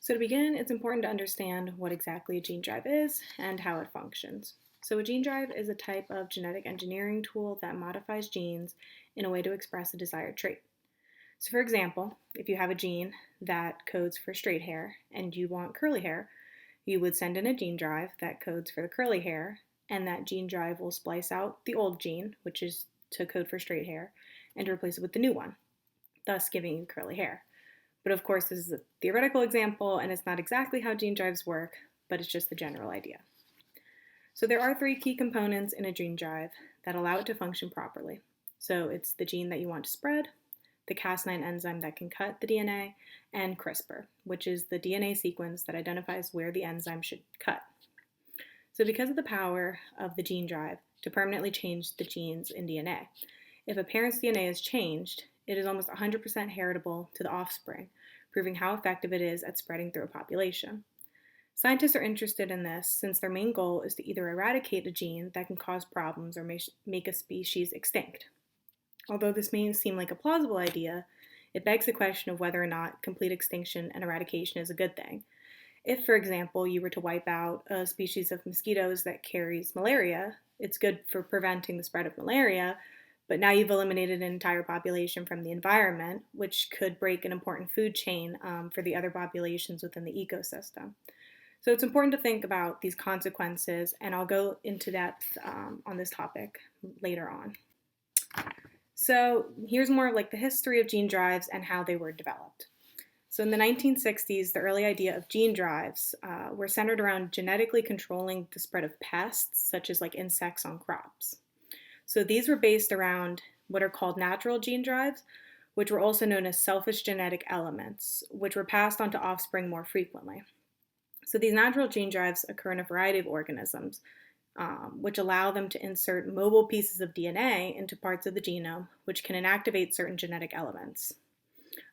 So to begin, it's important to understand what exactly a gene drive is and how it functions. So a gene drive is a type of genetic engineering tool that modifies genes in a way to express a desired trait. So for example, if you have a gene that codes for straight hair and you want curly hair, you would send in a gene drive that codes for the curly hair, and that gene drive will splice out the old gene, which is to code for straight hair, and replace it with the new one, thus giving you curly hair. But of course, this is a theoretical example and it's not exactly how gene drives work, but it's just the general idea. So there are three key components in a gene drive that allow it to function properly. So it's the gene that you want to spread, the Cas9 enzyme that can cut the DNA, and CRISPR, which is the DNA sequence that identifies where the enzyme should cut. So because of the power of the gene drive to permanently change the genes in DNA, if a parent's DNA is changed, it is almost 100% heritable to the offspring, proving how effective it is at spreading through a population. Scientists are interested in this since their main goal is to either eradicate a gene that can cause problems or make a species extinct. Although this may seem like a plausible idea, it begs the question of whether or not complete extinction and eradication is a good thing. If, for example, you were to wipe out a species of mosquitoes that carries malaria, it's good for preventing the spread of malaria, but now you've eliminated an entire population from the environment, which could break an important food chain for the other populations within the ecosystem. So it's important to think about these consequences, and I'll go into depth on this topic later on. So here's more like the history of gene drives and how they were developed. So in the 1960s, the early idea of gene drives were centered around genetically controlling the spread of pests, such as like insects on crops. So these were based around what are called natural gene drives, which were also known as selfish genetic elements, which were passed on to offspring more frequently. So these natural gene drives occur in a variety of organisms, which allow them to insert mobile pieces of DNA into parts of the genome, which can inactivate certain genetic elements.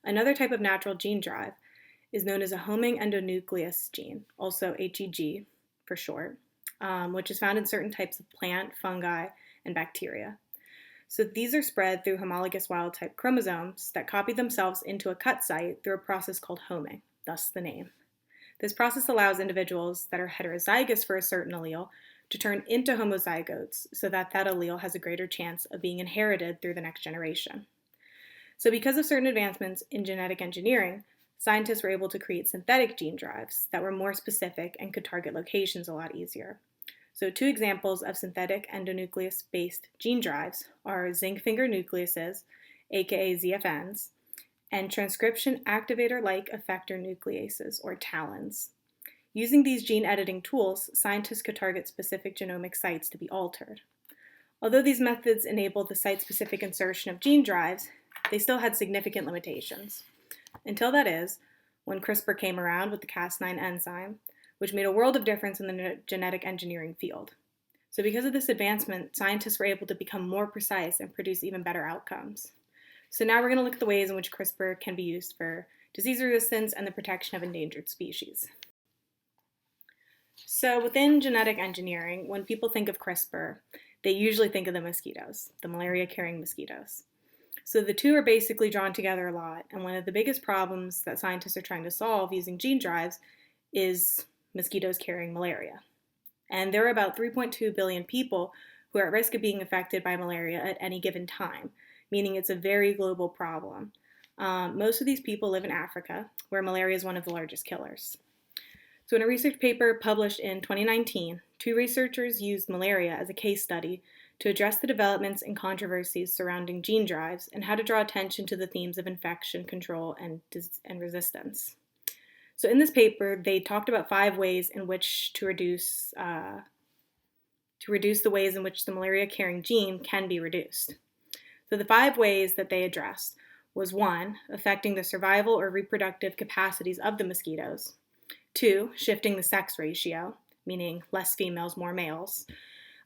Another type of natural gene drive is known as a homing endonuclease gene, also HEG for short, which is found in certain types of plant, fungi, and bacteria. So these are spread through homologous wild-type chromosomes that copy themselves into a cut site through a process called homing, thus the name. This process allows individuals that are heterozygous for a certain allele to turn into homozygotes so that that allele has a greater chance of being inherited through the next generation. So because of certain advancements in genetic engineering, scientists were able to create synthetic gene drives that were more specific and could target locations a lot easier. So two examples of synthetic endonuclease-based gene drives are zinc finger nucleases, aka ZFNs, and transcription activator-like effector nucleases, or TALENs. Using these gene editing tools, scientists could target specific genomic sites to be altered. Although these methods enabled the site-specific insertion of gene drives, they still had significant limitations. Until that is, when CRISPR came around with the Cas9 enzyme, which made a world of difference in the genetic engineering field. So because of this advancement, scientists were able to become more precise and produce even better outcomes. So now we're going to look at the ways in which CRISPR can be used for disease resistance and the protection of endangered species. So within genetic engineering, when people think of CRISPR, they usually think of the mosquitoes, the malaria-carrying mosquitoes. So the two are basically drawn together a lot, and one of the biggest problems that scientists are trying to solve using gene drives is mosquitoes carrying malaria. And there are about 3.2 billion people who are at risk of being affected by malaria at any given time, meaning it's a very global problem. Most of these people live in Africa, where malaria is one of the largest killers. So in a research paper published in 2019, two researchers used malaria as a case study to address the developments and controversies surrounding gene drives and how to draw attention to the themes of infection control and resistance. So in this paper, they talked about 5 ways in which to reduce the ways in which the malaria-carrying gene can be reduced. So the 5 ways that they addressed was 1, affecting the survival or reproductive capacities of the mosquitoes. 2, shifting the sex ratio, meaning less females, more males.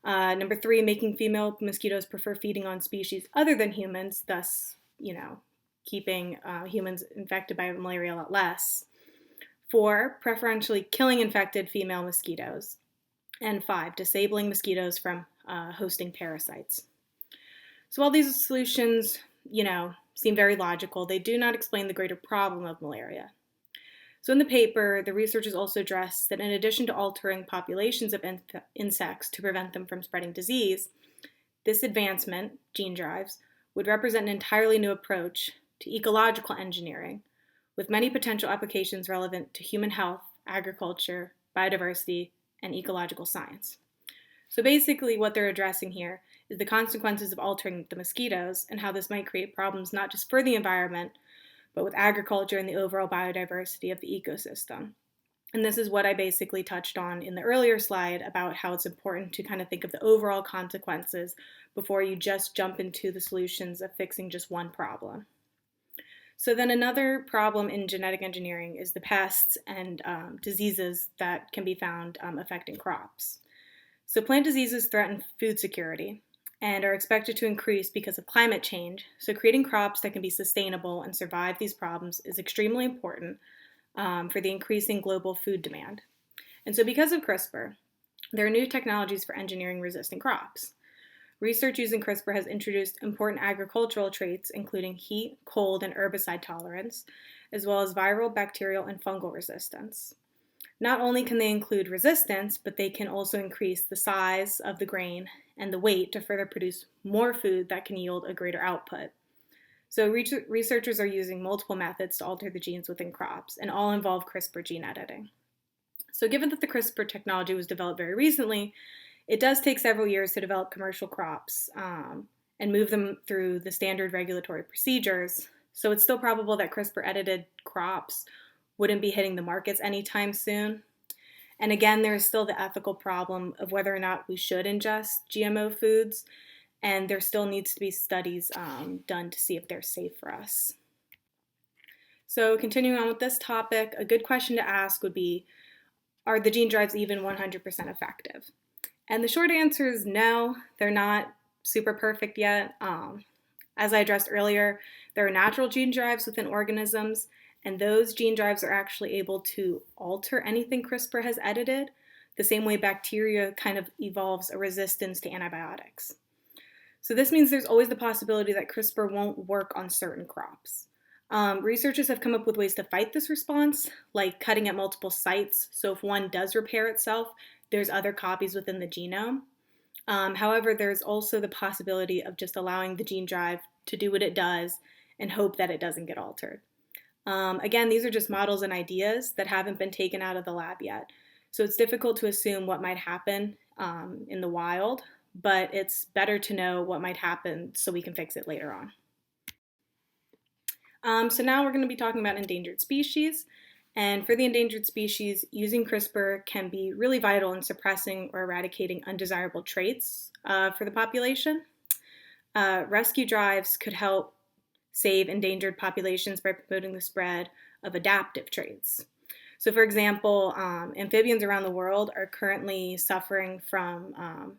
Number 3, making female mosquitoes prefer feeding on species other than humans, thus, keeping humans infected by malaria a lot less. 4, preferentially killing infected female mosquitoes. And 5, disabling mosquitoes from hosting parasites. So while these solutions, seem very logical, they do not explain the greater problem of malaria. So in the paper, the researchers also addressed that in addition to altering populations of insects to prevent them from spreading disease, this advancement, gene drives, would represent an entirely new approach to ecological engineering, with many potential applications relevant to human health, agriculture, biodiversity, and ecological science. So basically, what they're addressing here is the consequences of altering the mosquitoes and how this might create problems not just for the environment, but with agriculture and the overall biodiversity of the ecosystem. And this is what I basically touched on in the earlier slide about how it's important to kind of think of the overall consequences before you just jump into the solutions of fixing just one problem. So then another problem in genetic engineering is the pests and diseases that can be found affecting crops. So plant diseases threaten food security and are expected to increase because of climate change. So creating crops that can be sustainable and survive these problems is extremely important for the increasing global food demand. And so because of CRISPR, there are new technologies for engineering resistant crops. Research using CRISPR has introduced important agricultural traits, including heat, cold, and herbicide tolerance, as well as viral, bacterial, and fungal resistance. Not only can they include resistance, but they can also increase the size of the grain and the weight to further produce more food that can yield a greater output. So researchers are using multiple methods to alter the genes within crops, and all involve CRISPR gene editing. So given that the CRISPR technology was developed very recently, it does take several years to develop commercial crops and move them through the standard regulatory procedures. So it's still probable that CRISPR-edited crops wouldn't be hitting the markets anytime soon. And again, there is still the ethical problem of whether or not we should ingest GMO foods, and there still needs to be studies done to see if they're safe for us. So continuing on with this topic, a good question to ask would be, are the gene drives even 100% effective? And the short answer is no, they're not super perfect yet. As I addressed earlier, there are natural gene drives within organisms, and those gene drives are actually able to alter anything CRISPR has edited, the same way bacteria kind of evolves a resistance to antibiotics. So this means there's always the possibility that CRISPR won't work on certain crops. Researchers have come up with ways to fight this response, like cutting at multiple sites, so if one does repair itself, there's other copies within the genome. However, there's also the possibility of just allowing the gene drive to do what it does and hope that it doesn't get altered. Again, these are just models and ideas that haven't been taken out of the lab yet, so it's difficult to assume what might happen in the wild, but it's better to know what might happen so we can fix it later on. So now we're going to be talking about endangered species. And for the endangered species, using CRISPR can be really vital in suppressing or eradicating undesirable traits for the population. Rescue drives could help save endangered populations by promoting the spread of adaptive traits. So for example, amphibians around the world are currently suffering from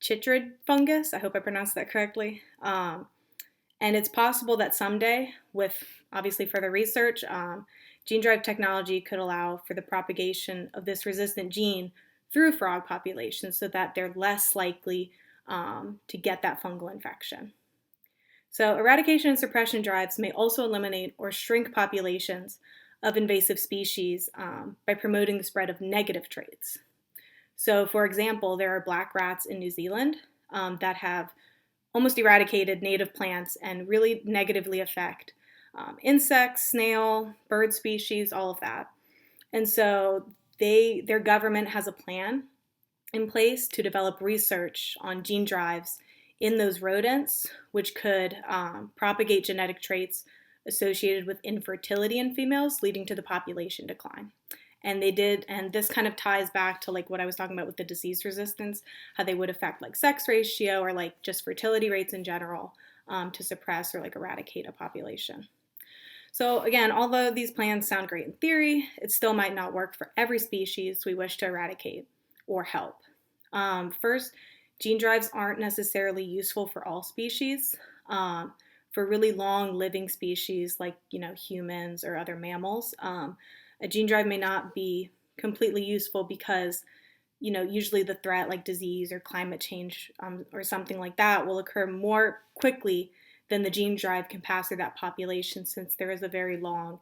chytrid fungus. I hope I pronounced that correctly. And it's possible that someday, with obviously further research, gene drive technology could allow for the propagation of this resistant gene through frog populations so that they're less likely to get that fungal infection. So eradication and suppression drives may also eliminate or shrink populations of invasive species by promoting the spread of negative traits. So for example, there are black rats in New Zealand that have almost eradicated native plants and really negatively affect insects, snail, bird species, all of that. And so their government has a plan in place to develop research on gene drives in those rodents, which could propagate genetic traits associated with infertility in females, leading to the population decline. And they did, and this kind of ties back to like what I was talking about with the disease resistance, how they would affect like sex ratio or like just fertility rates in general to suppress or like eradicate a population. So again, although these plans sound great in theory, it still might not work for every species we wish to eradicate or help. First, gene drives aren't necessarily useful for all species. For really long living species like humans or other mammals, a gene drive may not be completely useful because usually the threat like disease or climate change or something like that will occur more quickly then the gene drive can pass through that population, since there is a very long,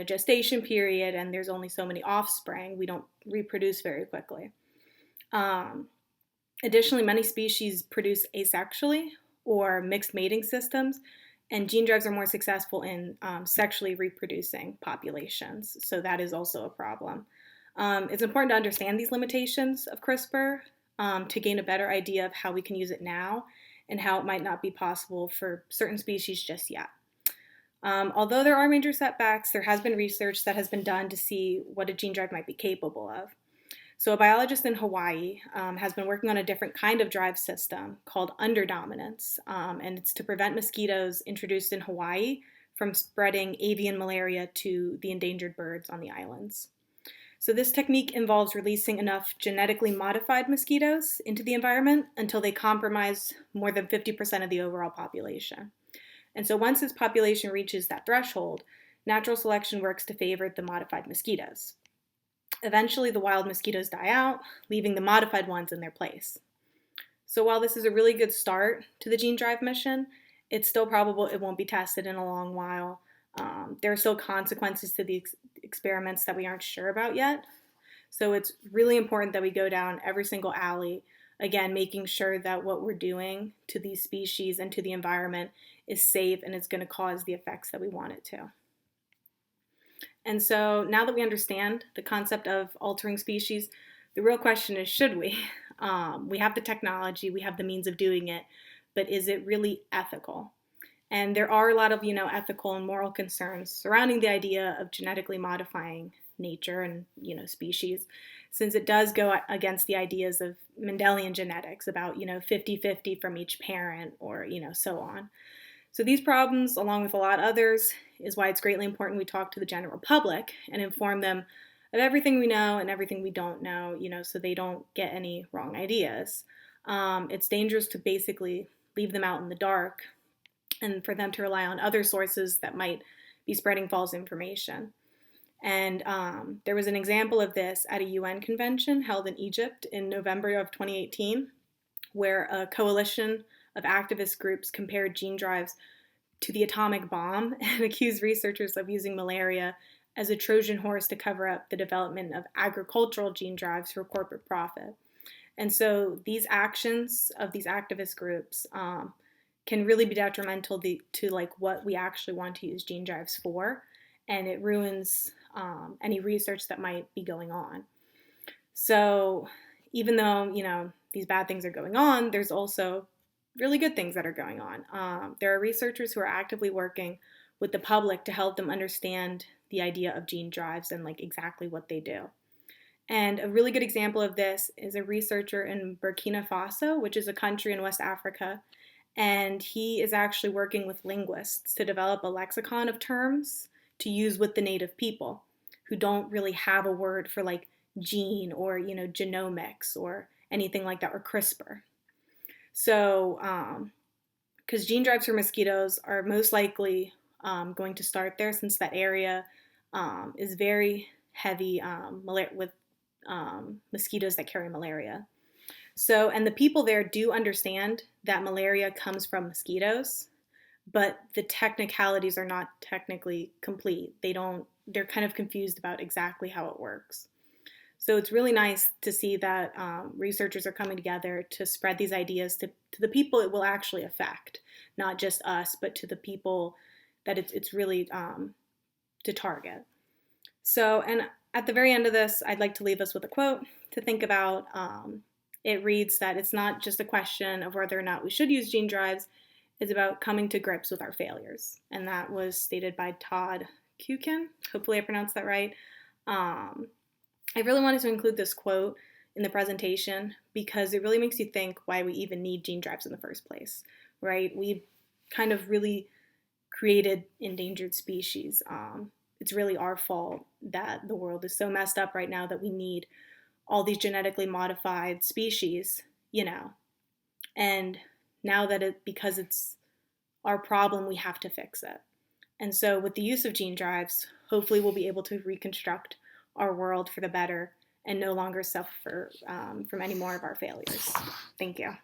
gestation period and there's only so many offspring. We don't reproduce very quickly. Additionally, many species produce asexually or mixed mating systems, and gene drives are more successful in sexually reproducing populations. So that is also a problem. It's important to understand these limitations of CRISPR to gain a better idea of how we can use it now and how it might not be possible for certain species just yet. Although there are major setbacks, there has been research that has been done to see what a gene drive might be capable of. So a biologist in Hawaii has been working on a different kind of drive system called underdominance, and it's to prevent mosquitoes introduced in Hawaii from spreading avian malaria to the endangered birds on the islands. So this technique involves releasing enough genetically modified mosquitoes into the environment until they compromise more than 50% of the overall population. And so once this population reaches that threshold, natural selection works to favor the modified mosquitoes. Eventually, the wild mosquitoes die out, leaving the modified ones in their place. So while this is a really good start to the gene drive mission, it's still probable it won't be tested in a long while. There are still consequences to the experiments that we aren't sure about yet. So it's really important that we go down every single alley, again, making sure that what we're doing to these species and to the environment is safe and it's going to cause the effects that we want it to. And so now that we understand the concept of altering species, the real question is, should we? We have the technology, we have the means of doing it, but is it really ethical? And there are a lot of, ethical and moral concerns surrounding the idea of genetically modifying nature and, species, since it does go against the ideas of Mendelian genetics about, 50-50 from each parent or, so on. So these problems, along with a lot others, is why it's greatly important we talk to the general public and inform them of everything we know and everything we don't know, so they don't get any wrong ideas. It's dangerous to basically leave them out in the dark and for them to rely on other sources that might be spreading false information. And there was an example of this at a UN convention held in Egypt in November of 2018, where a coalition of activist groups compared gene drives to the atomic bomb and accused researchers of using malaria as a Trojan horse to cover up the development of agricultural gene drives for corporate profit. And so these actions of these activist groups can really be detrimental to what we actually want to use gene drives for, and it ruins any research that might be going on. So even though, these bad things are going on, there's also really good things that are going on. There are researchers who are actively working with the public to help them understand the idea of gene drives and exactly what they do. And a really good example of this is a researcher in Burkina Faso, which is a country in West Africa, and he is actually working with linguists to develop a lexicon of terms to use with the native people who don't really have a word for gene or genomics or anything like that, or CRISPR. So because gene drives for mosquitoes are most likely going to start there, since that area is very heavy with mosquitoes that carry malaria. So, and the people there do understand that malaria comes from mosquitoes, but the technicalities are not technically complete. They're kind of confused about exactly how it works. So it's really nice to see that researchers are coming together to spread these ideas to the people it will actually affect, not just us, but to the people that it's really to target. So, and at the very end of this, I'd like to leave us with a quote to think about. It reads that it's not just a question of whether or not we should use gene drives, it's about coming to grips with our failures. And that was stated by Todd Kukin. Hopefully I pronounced that right. I really wanted to include this quote in the presentation because it really makes you think why we even need gene drives in the first place, right? We kind of really created endangered species. It's really our fault that the world is so messed up right now that we need all these genetically modified species, and now that because it's our problem, we have to fix it. And so with the use of gene drives, hopefully we'll be able to reconstruct our world for the better and no longer suffer from any more of our failures. Thank you.